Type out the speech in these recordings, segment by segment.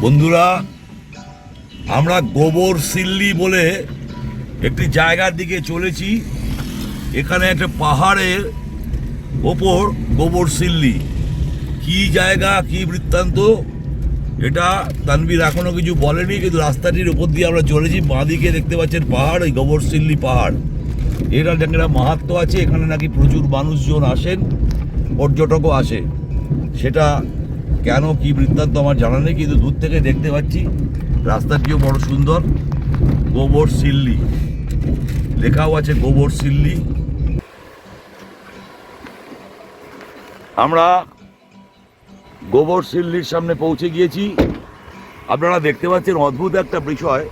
বন্ধুরা, আমরা গোবর সিল্লি বলে একটি জায়গার দিকে চলেছি। এখানে একটা পাহাড়ের ওপর গোবর সিল্লি। কি জায়গা, কি বৃত্তান্ত, এটা তানভীর এখনো কিছু বলেনি, কিন্তু রাস্তাটির উপর দিয়ে আমরা চলেছি। বাঁদিকে দেখতে পাচ্ছেন পাহাড়, এই গোবর সিল্লি পাহাড়। এটা একটা মাহাত্ম্য আছে, এখানে নাকি প্রচুর মানুষজন আসেন, পর্যটকও আসে। সেটা কেন, কি বৃত্তান্ত আমার জানা নেই, কিন্তু দূর থেকে দেখতে পাচ্ছি রাস্তাটিও বড় সুন্দর। গোবর সিল্লি লেখাও আছে, গোবর সিল্লি। আমরা গোবর সিল্লির সামনে পৌঁছে গিয়েছি। আপনারা দেখতে পাচ্ছেন অদ্ভুত একটা বিষয়,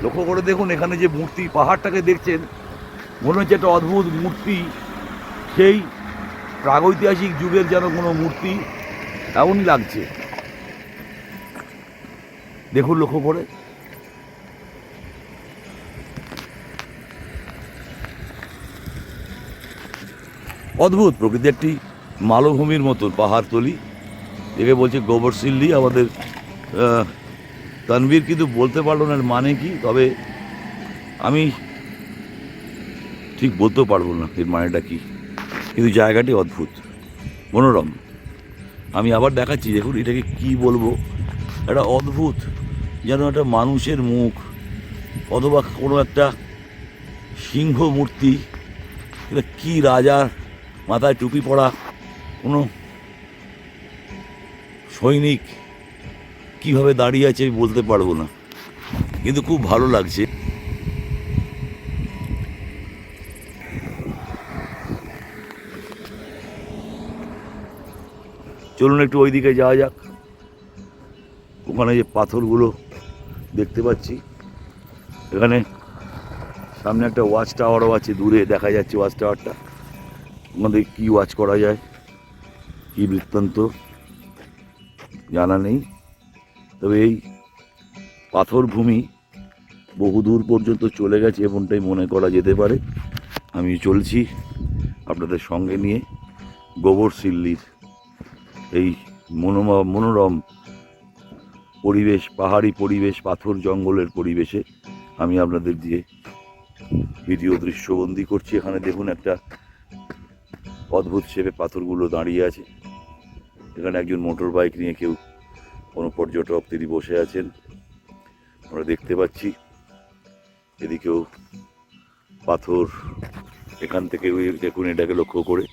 লক্ষ্য করে দেখুন। এখানে যে মূর্তি, পাহাড়টাকে দেখছেন, মনে হচ্ছে একটা অদ্ভুত মূর্তি, সেই প্রাগৈতিহাসিক যুগের যেন কোনো মূর্তি, এমনই লাগছে। দেখুন লক্ষ্য করে। অদ্ভুত প্রকৃতি, একটি মালভূমির মতন পাহাড়তলি, একে বলছে গোবর সিল্লি। আমাদের তানভীর কিন্তু বলতে পারলো না মানে কি, তবে আমি ঠিক বলতেও পারবো না এর মানেটা কি, কিন্তু জায়গাটি অদ্ভুত, মনোরম। আমি আবার দেখাচ্ছি, দেখুন এটাকে কি বলবো, একটা অদ্ভুত, যেন একটা মানুষের মুখ অথবা কোনো একটা সিংহ মূর্তি। এটা কি রাজার মাথায় টুপি পরা কোনো সৈনিক কিভাবে দাঁড়িয়ে আছে আমি বলতে পারবো না, কিন্তু খুব ভালো লাগছে। চলুন একটু ওইদিকে যাওয়া যাক। ওখানে যে পাথরগুলো দেখতে পাচ্ছি, এখানে সামনে একটা ওয়াচ টাওয়ারও আছে, দূরে দেখা যাচ্ছে ওয়াচ টাওয়ারটা। আমাদের কি ওয়াচ করা যায়, কি বৃত্তান্ত জানা নেই, তবে এই পাথর ভূমি বহুদূর পর্যন্ত চলে গেছে এমনটাই মনে করা যেতে পারে। আমি চলছি আপনাদের সঙ্গে নিয়ে গোবর সিল্লির এই মনোরম পরিবেশ, পাহাড়ি পরিবেশ, পাথর জঙ্গলের পরিবেশে আমি আপনাদের দিয়ে ভিডিও দৃশ্যবন্দি করছি। এখানে দেখুন একটা অদ্ভুত শেপে পাথরগুলো দাঁড়িয়ে আছে। এখানে একজন মোটর বাইক নিয়ে কেউ, কোনো পর্যটক, তিনি বসে আছেন, আমরা দেখতে পাচ্ছি। এদিকেও পাথর, এখান থেকে দেখুন এটাকে লক্ষ্য করে,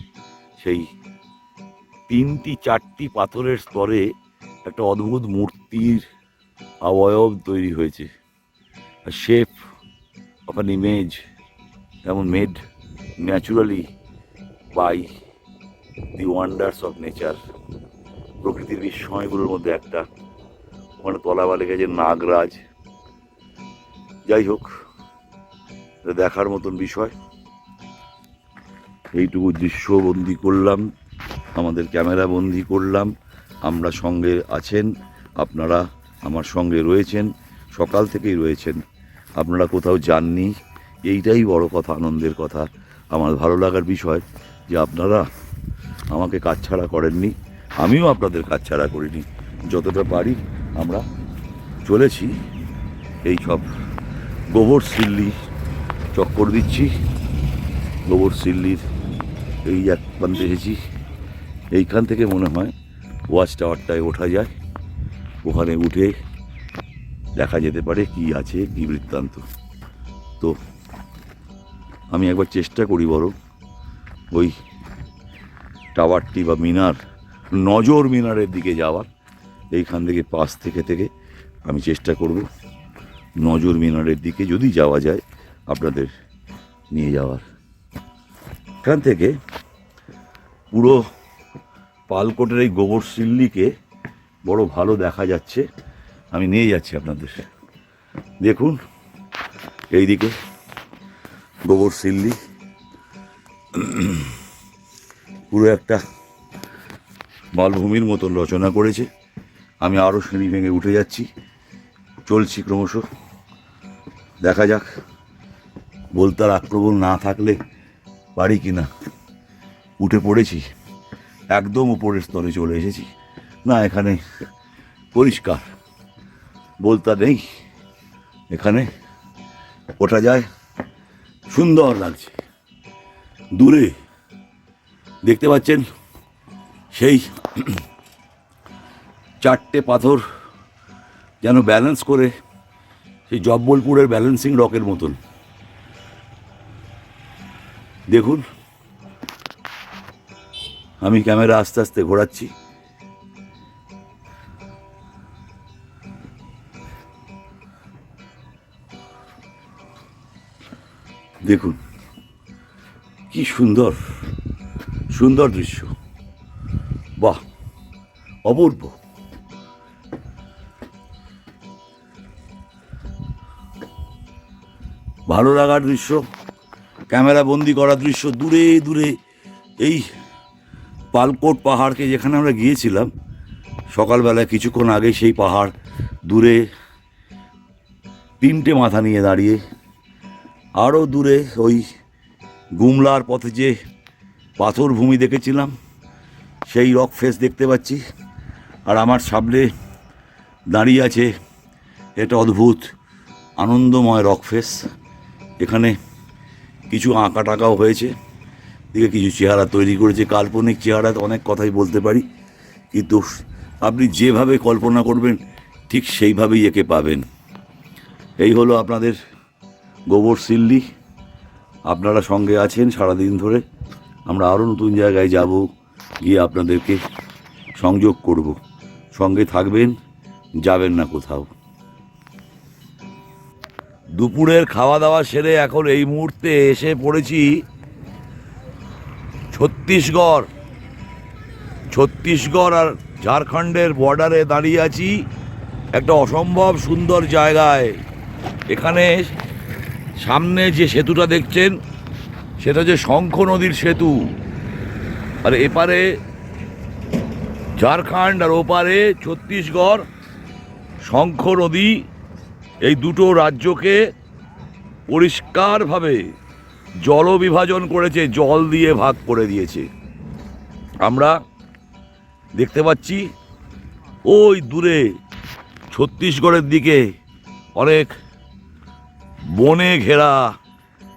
সেই 3-4টি পাথরের স্তরে একটা অদ্ভুত মূর্তির অবয়ব তৈরি হয়েছে। শেপ অফ অ্যান ইমেজ, যেমন made naturally by the wonders of nature. প্রকৃতির বিস্ময়গুলোর মধ্যে একটা। ওখানে তলাবা লেগেছে নাগরাজ। যাই হোক, দেখার মতন বিষয়। এইটুকু দৃশ্যবন্দি করলাম, আমাদের ক্যামেরা বন্দি করলাম। আমরা সঙ্গে আছেন, আপনারা আমার সঙ্গে রয়েছেন, সকাল থেকেই রয়েছেন। আপনারা কোথাও যাননি, এইটাই বড় কথা, আনন্দের কথা। আমার ভালো লাগার বিষয় যে আপনারা আমাকে কাছছাড়া করেননি, আমিও আপনাদের কাছছাড়া করিনি। যতটা পারি আমরা চলেছি এই সব গোবর সিল্লি চক্কর দিচ্ছি। গোবর সিল্লির এই এক প্রান্তে এসেছি। এইখান থেকে মনে হয় ওয়াচ টাওয়ারটায় ওঠা যায়, ওখানে উঠে দেখা যেতে পারে কি আছে, কি বৃত্তান্ত। তো আমি একবার চেষ্টা করি বড় ওই টাওয়ারটি বা মিনার, নজর মিনারের দিকে যাওয়ার। এইখান থেকে পাশ থেকে আমি চেষ্টা করব নজর মিনারের দিকে যদি যাওয়া যায় আপনাদের নিয়ে যাওয়ার। এখান থেকে পুরো পালকোটের এই গোবর সিল্লিকে বড় ভালো দেখা যাচ্ছে। আমি নিয়ে যাচ্ছি আপনাদের, দেখুন এইদিকে গোবর সিল্লি পুরো একটা মালভূমির মতন রচনা করেছে। আমি আরও সিঁড়ি ভেঙে উঠে যাচ্ছি, চলছি ক্রমশ। দেখা যাক বলতার আক্রমণ না থাকলে পারি কি না। উঠে পড়েছি, একদম উপরের স্তরে চলে এসেছি। না, এখানে পরিষ্কার, বলতে নেই, এখানে ওঠা যায়, সুন্দর লাগছে। দূরে দেখতে পাচ্ছেন সেই চারটে পাথর যেন ব্যালেন্স করে, সেই জব্বলপুরের ব্যালেন্সিং রকের মতন। দেখুন, আমি ক্যামেরা আস্তে আস্তে ঘোরাচ্ছি। দেখুন কি সুন্দর সুন্দর দৃশ্য, বাহ, অপূর্ব। ভালো লাগার দৃশ্য, ক্যামেরা বন্দি করা দৃশ্য। দূরে দূরে এই পালকোট পাহাড়কে যেখানে আমরা গিয়েছিলাম সকালবেলা কিছুক্ষণ আগে, সেই পাহাড় দূরে তিনটে মাথা নিয়ে দাঁড়িয়ে। আরও দূরে ওই গুমলার পথে যে পাথর ভূমি দেখেছিলাম সেই রক ফেস দেখতে পাচ্ছি। আর আমার সামনে দাঁড়িয়ে আছে এটা অদ্ভুত আনন্দময় রক ফেস। এখানে কিছু আঁকা টাকাও হয়েছে, দিকে কিছু চেহারা তৈরি করেছে, কাল্পনিক চেহারা। অনেক কথাই বলতে পারি, কিন্তু আপনি যেভাবে কল্পনা করবেন ঠিক সেইভাবেই একে পাবেন। এই হলো আপনাদের গোবরসিল্লি। আপনারা সঙ্গে আছেন সারাদিন ধরে। আমরা আরও নতুন জায়গায় যাব, গিয়ে আপনাদেরকে সংযোগ করব। সঙ্গে থাকবেন, যাবেন না কোথাও। দুপুরের খাওয়া দাওয়া সেরে এখন এই মুহূর্তে এসে পড়েছি ছত্তিশগড় আর ঝাড়খণ্ডের বর্ডারে দাঁড়িয়ে আছি, একটা অসম্ভব সুন্দর জায়গায়। এখানে সামনে যে সেতুটা দেখছেন সেটা যে শঙ্খ নদীর সেতু, আর এপারে ঝাড়খণ্ড আর ওপারে ছত্তিশগড়। শঙ্খ নদী এই দুটো রাজ্যকে পরিষ্কারভাবে জল বিভাজন করেছে, জল দিয়ে ভাগ করে দিয়েছে। আমরা দেখতে পাচ্ছি ওই দূরে ছত্তিশগড়ের দিকে অনেক বনে ঘেরা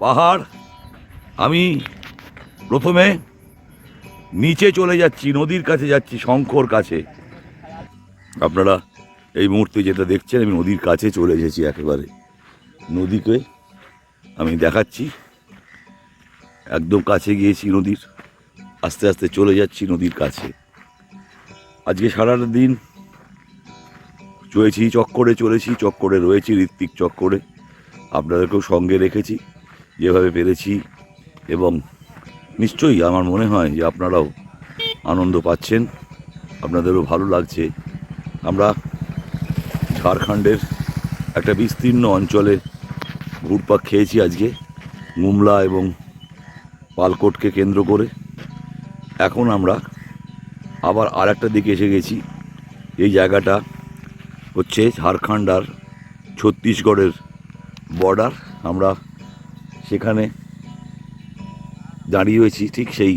পাহাড়। আমি প্রথমে নিচে চলে যাচ্ছি, নদীর কাছে যাচ্ছি, শঙ্খর কাছে। আপনারা এই মুহূর্তে যেটা দেখছেন, আমি নদীর কাছে চলে এসেছি, একেবারে নদীকে আমি দেখাচ্ছি। একদম কাছে গিয়েছি নদীর, আস্তে আস্তে চলে যাচ্ছি নদীর কাছে। আজকে সারাটা দিন চক্করে রয়েছি, ঋত্বিক চক্করে। আপনাদেরকেও সঙ্গে রেখেছি যেভাবে পেরেছি, এবং নিশ্চয়ই আমার মনে হয় যে আপনারাও আনন্দ পাচ্ছেন, আপনাদেরও ভালো লাগছে। আমরা ঝাড়খণ্ডের একটা বিস্তীর্ণ অঞ্চলে ঘুরপাক খেয়েছি আজকে, গুমলা এবং পালকোটকে কেন্দ্র করে। এখন আমরা আবার আর একটা দিকে এসে গেছি। এই জায়গাটা হচ্ছে ঝাড়খণ্ড আর ছত্তিশগড়ের বর্ডার। আমরা সেখানে দাঁড়িয়ে রয়েছি, ঠিক সেই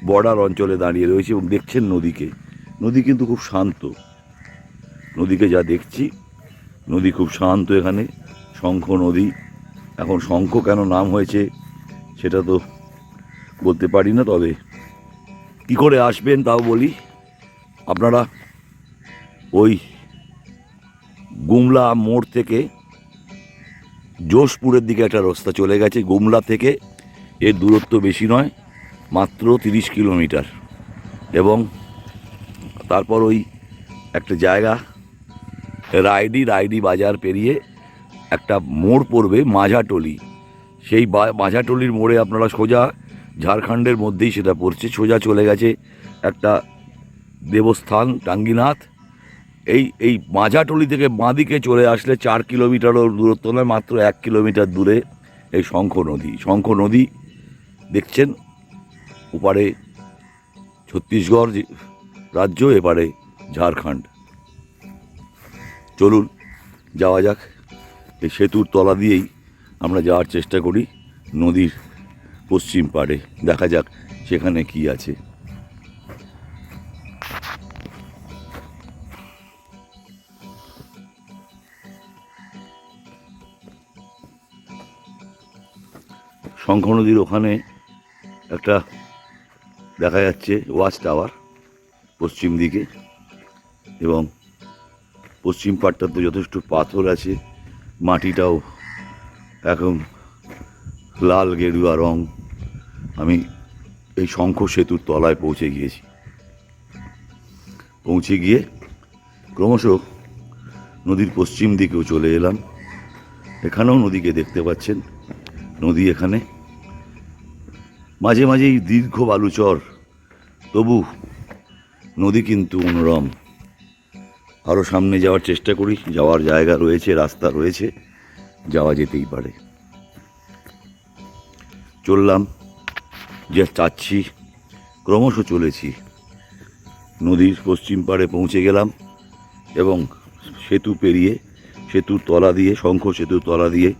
বর্ডার অঞ্চলে দাঁড়িয়ে রয়েছি, এবং দেখছেন নদীকে। নদী কিন্তু খুব শান্ত, নদীকে যা দেখছি, নদী খুব শান্ত। এখানে শঙ্খ নদী। এখন শঙ্খ কেন নাম হয়েছে সেটা তো বলতে পারি না, তবে কি করে আসবেন তাও বলি। আপনারা ওই গুমলা মোড় থেকে জোশপুরের দিকে একটা রাস্তা চলে গেছে। গুমলা থেকে এর দূরত্ব বেশি নয়, মাত্র 30 কিলোমিটার। এবং তারপর ওই একটা জায়গা রায়ডি বাজার পেরিয়ে একটা মোড় পড়বে মাঝাটলি। সেই মাঝাটলির মোড়ে আপনারা সোজা, ঝাড়খণ্ডের মধ্যেই সেটা পড়ছে, সোজা চলে গেছে একটা দেবস্থান টাঙ্গিনাথ। এই মাঝাটলি থেকে বাঁদিকে চলে আসলে 4 কিলোমিটারও দূরত্ব নয়, মাত্র 1 কিলোমিটার দূরে এই শঙ্খ নদী দেখছেন। ওপারে ছত্তিশগড় রাজ্য, এপারে ঝাড়খণ্ড। চলুন যাওয়া যাক। এই সেতুর তলা দিয়েই আমরা যাওয়ার চেষ্টা করি নদীর পশ্চিম পাড়ে। দেখা যাক সেখানে কি আছে। শঙ্খ নদীর ওখানে একটা দেখা যাচ্ছে ওয়াচ টাওয়ার পশ্চিম দিকে, এবং পশ্চিম পাড়টাতে যথেষ্ট পাথর আছে, মাটিটাও এখন লাল গেরুয়া রং। আমি এই শঙ্খ সেতুর তলায় পৌঁছে গিয়েছি। পৌঁছে গিয়ে ক্রমশ নদীর পশ্চিম দিকেও চলে এলাম। এখানেও নদীকে দেখতে পাচ্ছেন। নদী এখানে মাঝে মাঝেই দীর্ঘ বালুচর, তবু নদী কিন্তু মনোরম। আরও সামনে যাওয়ার চেষ্টা করি, যাওয়ার জায়গা রয়েছে, রাস্তা রয়েছে, যাওয়া যেতেই পারে। চললাম, যে চাচ্ছি ক্রমশ চলেছি। নদীর পশ্চিম পাড়ে পৌঁছে গেলাম এবং সেতু পেরিয়ে সেতুর তলা দিয়ে, শঙ্খ সেতুর তলা দিয়ে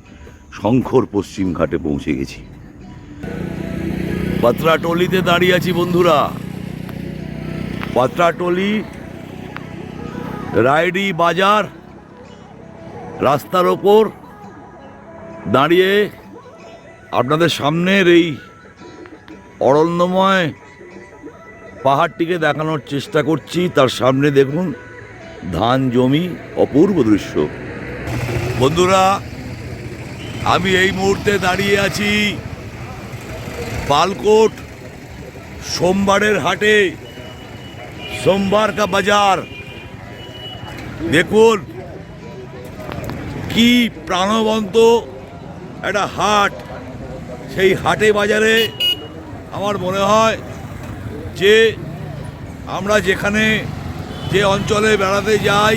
শঙ্খর পশ্চিম ঘাটে পৌঁছে গেছি। পাত্রাটলিতে দাঁড়িয়ে আছি বন্ধুরা। পাত্রাটলি রায়ডি বাজার রাস্তার ওপর দাঁড়িয়ে আপনাদের সামনের এই অরণ্যময় পাহাড়টিকে দেখানোর চেষ্টা করছি। তার সামনে দেখুন ধান জমি, অপূর্ব দৃশ্য। বন্ধুরা, আমি এই মুহূর্তে দাঁড়িয়ে আছি পালকোট সোমবারের হাটে, সোমবার কা বাজার। দেখুন কি প্রাণবন্ত একটা হাট। সেই হাটে বাজারে আমার মনে হয় যে আমরা যেখানে যে অঞ্চলে বেড়াতে যাই,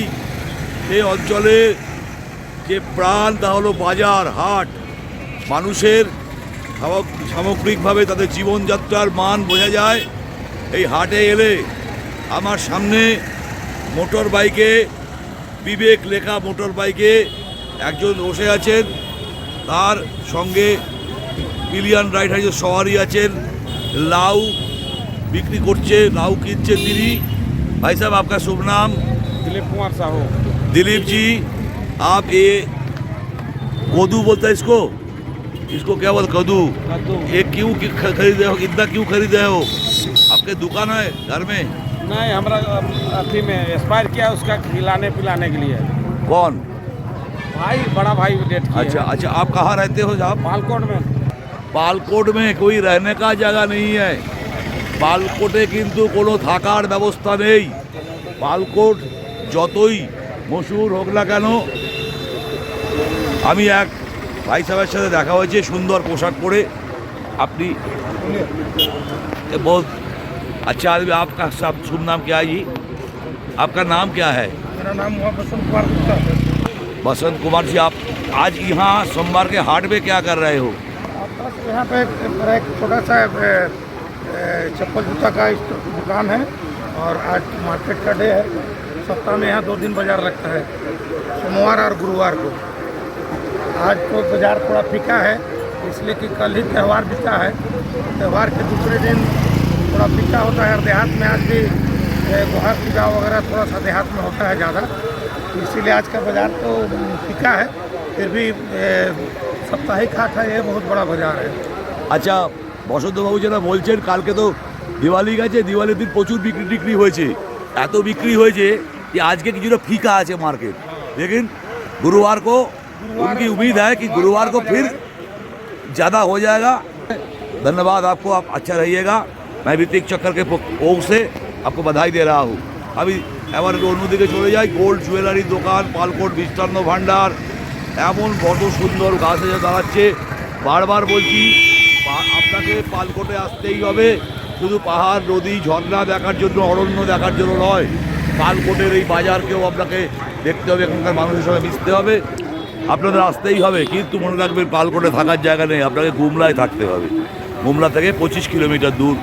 সেই অঞ্চলে যে প্রাণ তা হলো বাজার, হাট। মানুষের সামগ্রিকভাবে তাদের জীবনযাত্রার মান বোঝা যায় এই হাটে এলে। আমার সামনে মোটর বাইকে, বিবেক লেখা মোটর বাইকে একজন বসে আছেন, তার সঙ্গে পিলিয়ন রাইডার সওয়ারি আছেন। লাউ বিক্রি করছে, লাউ কিনছেন তিনি। भाई साहब आपका शुभ नाम? दिलीप कुमार साहू। दिलीप जी, आप ये कद्दू बोलते हैं इसको, इसको क्या बोलते कद्दू? ये क्यों खरीदे हो, इतना क्यों खरीदे हो? आपके दुकान है घर में? नहीं, हमारा अथी में एक्सपायर किया, उसका खिलाने पिलाने के लिए। कौन भाई, बड़ा भाई डेट किया। अच्छा अच्छा, आप कहाँ रहते हो साहब? पालकोट में। पालकोट में कोई रहने का जगह नहीं है। পালকোটে কিন্তু কোনো থাকার ব্যবস্থা নেই। পালকোট যতই মশহুর হোক না কেন, আমি এক ভাই সাহেবের সাথে দেখা হয়েছে সুন্দর পোশাক পরে। আপনি बहुत अच्छा आदमी। आपका सब शुभ नाम क्या है जी? आपका नाम क्या है? मेरा नाम बसंत कुमार गुप्ता है। बसंत कुमार जी, आप आज यहाँ सोमवार के हाट में क्या कर रहे हो? यहाँ पे एक छोटा सा चप्पल जूता का दुकान है और आज मार्केट का डे है। सप्ताह में यहाँ 2 दिन बाजार लगता है, सोमवार और गुरुवार को। आज तो बाजार थोड़ा फीका है, इसलिए कि कल ही त्यौहार बीता है। त्यौहार के दूसरे दिन थोड़ा फीका होता है। और देहात में आज भी गोहा पूजा वगैरह थोड़ा सा देहात में होता है ज़्यादा, इसीलिए आज का बाजार तो फीका है। फिर भी साप्ताहिक हाट है, ये बहुत बड़ा बाजार है। अच्छा, বসন্তবাবু যেটা বলছেন, কালকে তো দিওয়ালি গেছে, দিওয়ালির দিন প্রচুর বিক্রি হয়েছে। এত বিক্রি হয়েছে যে আজকে কিছুটা ফিকা আছে मार्केट। लेकिन गुरुवार को उनकी उम्मीद है कि गुरुवार को फिर ज़्यादा हो जाएगा। धन्यवाद आपको, आप अच्छा रहिएगा। मैं ऋतिक चक्कर के ओर से आपको बधाई दे रहा हूँ। अभी এবার অন্যদিকে চলে যাই। গোল্ড জুয়েলারি দোকান, পালকোট মিষ্টান্ন ভাণ্ডার, এমন বড় সুন্দর গাছ এসে দাঁড়াচ্ছে। বারবার বলছি আপনাকে পালকোটে আসতেই হবে, শুধু পাহাড়, নদী, ঝর্ণা দেখার জন্য, অরণ্য দেখার জন্য নয়। পালকোটের এই বাজারকেও আপনাকে দেখতে হবে, এখানকার মানুষের সঙ্গে মিশতে হবে। আপনাদের আসতেই হবে, কিন্তু মনে রাখবেন পালকোটে থাকার জায়গা নেই, আপনাকে গুমলায় থাকতে হবে। গুমলা থেকে 25 কিলোমিটার দূর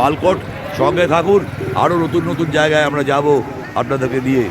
পালকোট। সঙ্গে থাকুন, আরও নতুন নতুন জায়গায় আমরা যাব আপনাদেরকে নিয়ে।